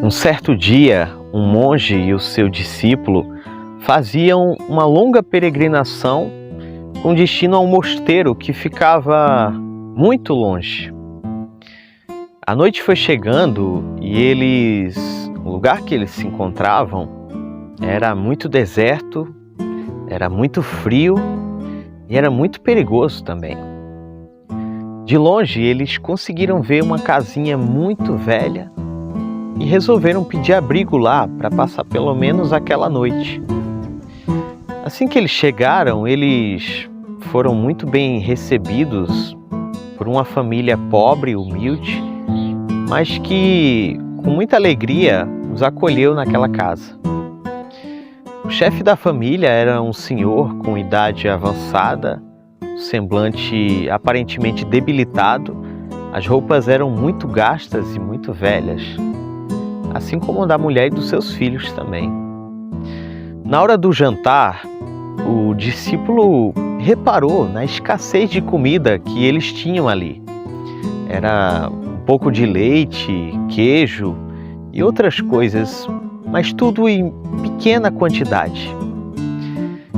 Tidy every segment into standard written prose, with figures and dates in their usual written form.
Um certo dia, um monge e o seu discípulo faziam uma longa peregrinação com destino a um mosteiro que ficava muito longe. A noite foi chegando e o lugar que eles se encontravam era muito deserto, era muito frio e era muito perigoso também. De longe, eles conseguiram ver uma casinha muito velha e resolveram pedir abrigo lá para passar pelo menos aquela noite. Assim que eles chegaram, eles foram muito bem recebidos por uma família pobre e humilde, mas que com muita alegria os acolheu naquela casa. O chefe da família era um senhor com idade avançada, semblante aparentemente debilitado, as roupas eram muito gastas e muito velhas, assim como a da mulher e dos seus filhos também. Na hora do jantar, o discípulo reparou na escassez de comida que eles tinham ali. Era um pouco de leite, queijo e outras coisas, mas tudo em pequena quantidade.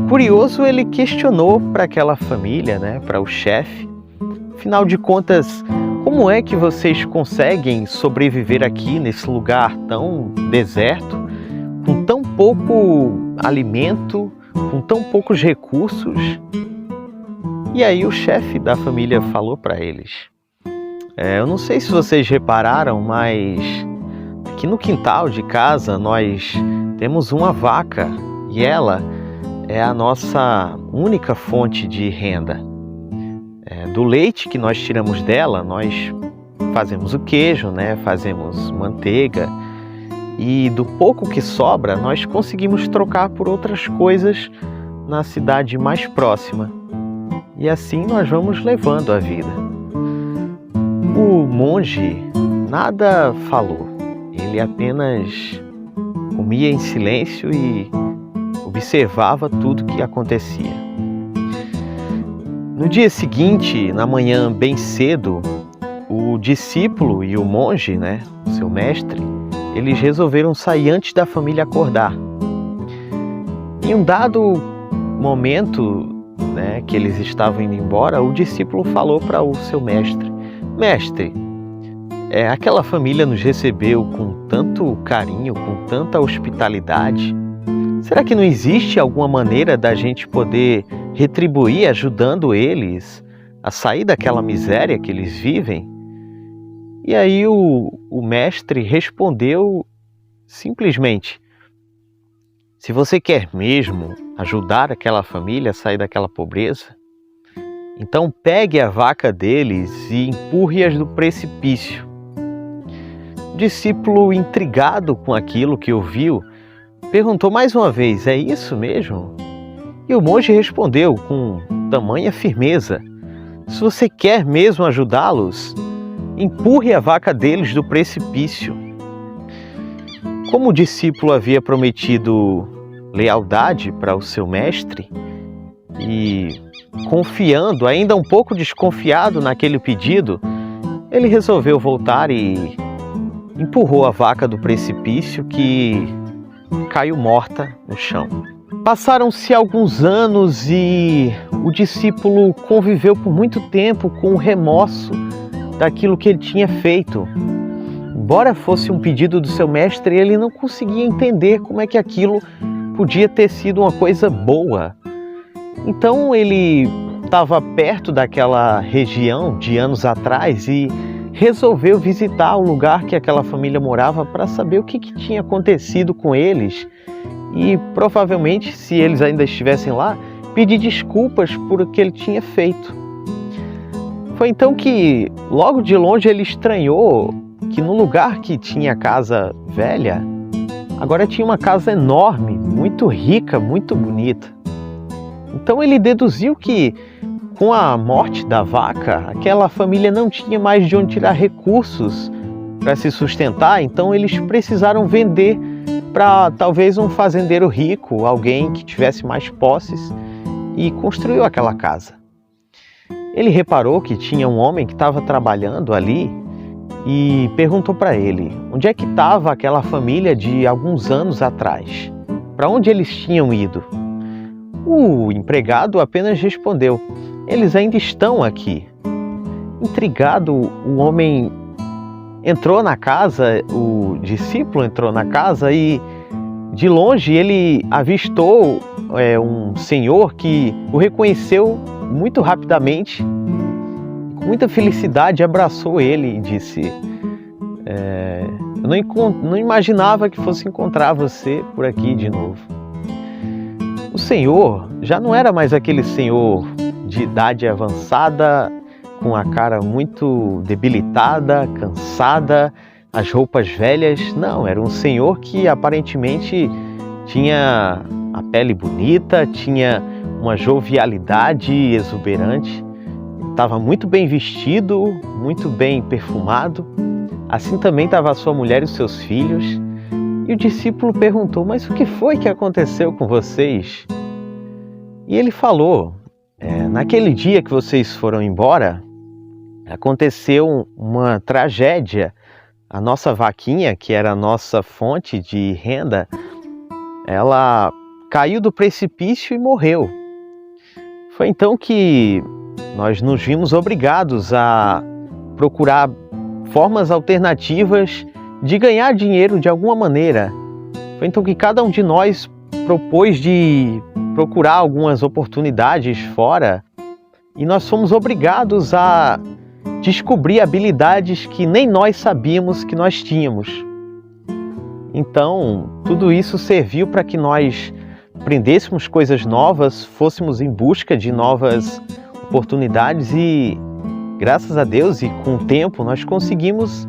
Curioso, ele questionou para aquela família, para o chefe, afinal de contas, como é que vocês conseguem sobreviver aqui nesse lugar tão deserto, com tão pouco alimento, com tão poucos recursos? E aí o chefe da família falou para eles: eu não sei se vocês repararam, mas aqui no quintal de casa nós temos uma vaca e ela é a nossa única fonte de renda. Do leite que nós tiramos dela, nós fazemos o queijo, fazemos manteiga, e do pouco que sobra, nós conseguimos trocar por outras coisas na cidade mais próxima. E assim nós vamos levando a vida. O monge nada falou, ele apenas comia em silêncio e observava tudo que acontecia. No dia seguinte, na manhã bem cedo, o discípulo e o monge, o seu mestre, eles resolveram sair antes da família acordar. Em um dado momento, que eles estavam indo embora, o discípulo falou para o seu mestre: Mestre, aquela família nos recebeu com tanto carinho, com tanta hospitalidade. Será que não existe alguma maneira da gente poder retribuir ajudando eles a sair daquela miséria que eles vivem? E aí o mestre respondeu simplesmente: se você quer mesmo ajudar aquela família a sair daquela pobreza, então pegue a vaca deles e empurre-as do precipício. O discípulo, intrigado com aquilo que ouviu, perguntou mais uma vez: é isso mesmo? E o monge respondeu com tamanha firmeza: se você quer mesmo ajudá-los, empurre a vaca deles do precipício. Como o discípulo havia prometido lealdade para o seu mestre, e confiando, ainda um pouco desconfiado naquele pedido, ele resolveu voltar e empurrou a vaca do precipício, que caiu morta no chão. Passaram-se alguns anos e o discípulo conviveu por muito tempo com o remorso daquilo que ele tinha feito. Embora fosse um pedido do seu mestre, ele não conseguia entender como é que aquilo podia ter sido uma coisa boa. Então ele estava perto daquela região de anos atrás e resolveu visitar o lugar que aquela família morava para saber o que tinha acontecido com eles e, provavelmente, se eles ainda estivessem lá, pedir desculpas por o que ele tinha feito. Foi então que, logo de longe, ele estranhou que no lugar que tinha a casa velha, agora tinha uma casa enorme, muito rica, muito bonita. Então ele deduziu que, com a morte da vaca, aquela família não tinha mais de onde tirar recursos para se sustentar, então eles precisaram vender para talvez um fazendeiro rico, alguém que tivesse mais posses, e construiu aquela casa. Ele reparou que tinha um homem que estava trabalhando ali e perguntou para ele onde é que estava aquela família de alguns anos atrás, para onde eles tinham ido. O empregado apenas respondeu: eles ainda estão aqui. Intrigado, o homem entrou na casa, o discípulo entrou na casa e de longe ele avistou um senhor que o reconheceu muito rapidamente, com muita felicidade abraçou ele e disse: eu não imaginava que fosse encontrar você por aqui de novo. O senhor já não era mais aquele senhor de idade avançada, com a cara muito debilitada, cansada, as roupas velhas. Não, era um senhor que aparentemente tinha a pele bonita, tinha uma jovialidade exuberante, estava muito bem vestido, muito bem perfumado. Assim também estava a sua mulher e os seus filhos. E o discípulo perguntou: mas o que foi que aconteceu com vocês? E ele falou: naquele dia que vocês foram embora, aconteceu uma tragédia. A nossa vaquinha, que era a nossa fonte de renda, ela caiu do precipício e morreu. Foi então que nós nos vimos obrigados a procurar formas alternativas de ganhar dinheiro de alguma maneira. Foi então que cada um de nós propôs de procurar algumas oportunidades fora e nós fomos obrigados a descobrir habilidades que nem nós sabíamos que nós tínhamos. Então, tudo isso serviu para que nós aprendêssemos coisas novas, fôssemos em busca de novas oportunidades e, graças a Deus e com o tempo, nós conseguimos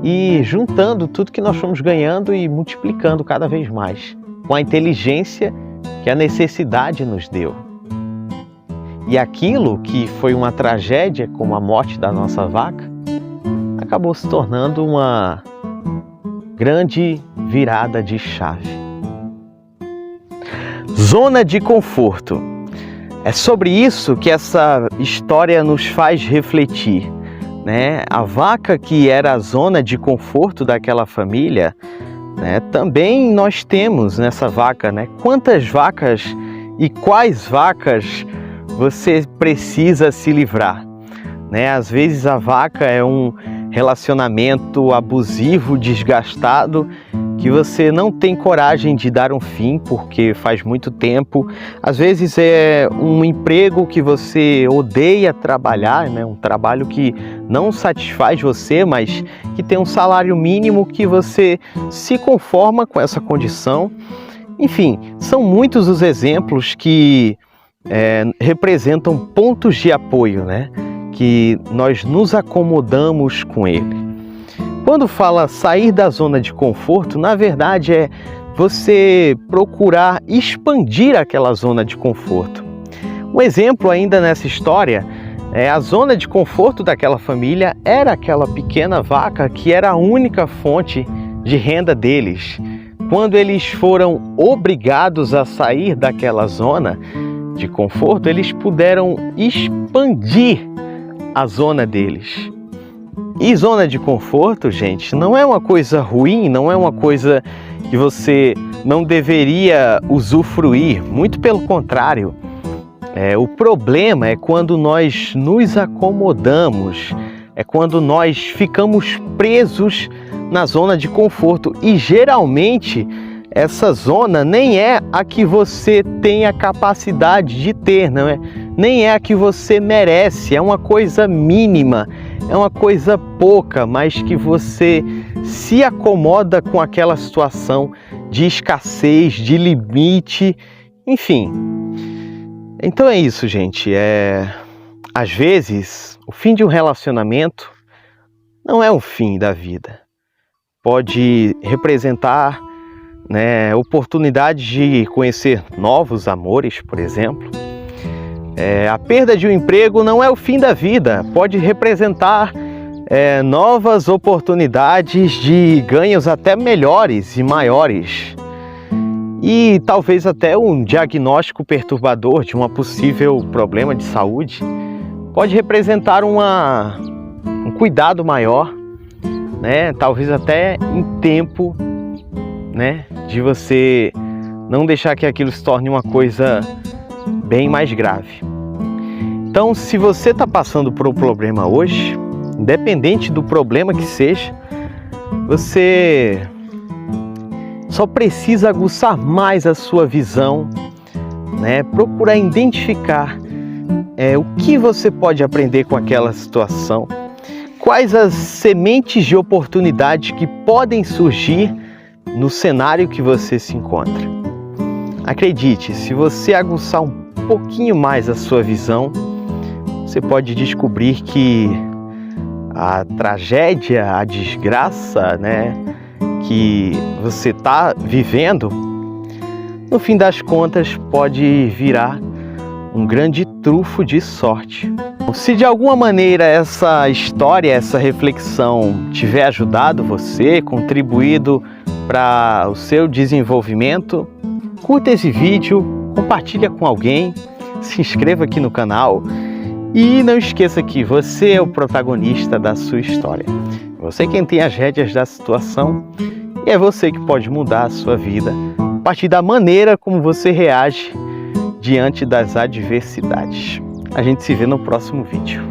ir juntando tudo que nós fomos ganhando e multiplicando cada vez mais, com a inteligência que a necessidade nos deu. E aquilo que foi uma tragédia, como a morte da nossa vaca, acabou se tornando uma grande virada de chave. Zona de conforto. É sobre isso que essa história nos faz refletir, né? A vaca, que era a zona de conforto daquela família, né? Também nós temos nessa vaca, né? Quantas vacas e quais vacas você precisa se livrar, né? Às vezes a vaca é um relacionamento abusivo, desgastado, que você não tem coragem de dar um fim porque faz muito tempo. Às vezes é um emprego que você odeia trabalhar, né? Um trabalho que não satisfaz você, mas que tem um salário mínimo que você se conforma com essa condição. Enfim, são muitos os exemplos que representam pontos de apoio, né? Que nós nos acomodamos com ele. Quando fala sair da zona de conforto, na verdade é você procurar expandir aquela zona de conforto. Um exemplo ainda nessa história é a zona de conforto daquela família era aquela pequena vaca que era a única fonte de renda deles. Quando eles foram obrigados a sair daquela zona de conforto, eles puderam expandir a zona deles. E zona de conforto, gente, não é uma coisa ruim, não é uma coisa que você não deveria usufruir, muito pelo contrário. O problema é quando nós nos acomodamos, é quando nós ficamos presos na zona de conforto e geralmente essa zona nem é a que você tem a capacidade de ter, não é? Nem é a que você merece, é uma coisa mínima, é uma coisa pouca, mas que você se acomoda com aquela situação de escassez, de limite, enfim. Então é isso, gente. Às vezes, o fim de um relacionamento não é o fim da vida. Pode representar, né, oportunidade de conhecer novos amores, por exemplo. A perda de um emprego não é o fim da vida, pode representar novas oportunidades de ganhos até melhores e maiores. E talvez até um diagnóstico perturbador de um possível problema de saúde pode representar um cuidado maior. né? Talvez até em tempo, né? De você não deixar que aquilo se torne uma coisa bem mais grave. Então, se você está passando por um problema hoje, independente do problema que seja, você só precisa aguçar mais a sua visão, né? Procurar identificar o que você pode aprender com aquela situação, quais as sementes de oportunidade que podem surgir no cenário que você se encontra. Acredite, se você aguçar um pouquinho mais a sua visão, você pode descobrir que a tragédia, a desgraça, né, que você está vivendo, no fim das contas pode virar um grande trunfo de sorte. Se de alguma maneira essa história, essa reflexão tiver ajudado você, contribuído para o seu desenvolvimento, curta esse vídeo, compartilha com alguém, se inscreva aqui no canal e não esqueça que você é o protagonista da sua história. Você quem tem as rédeas da situação e é você que pode mudar a sua vida a partir da maneira como você reage diante das adversidades. A gente se vê no próximo vídeo.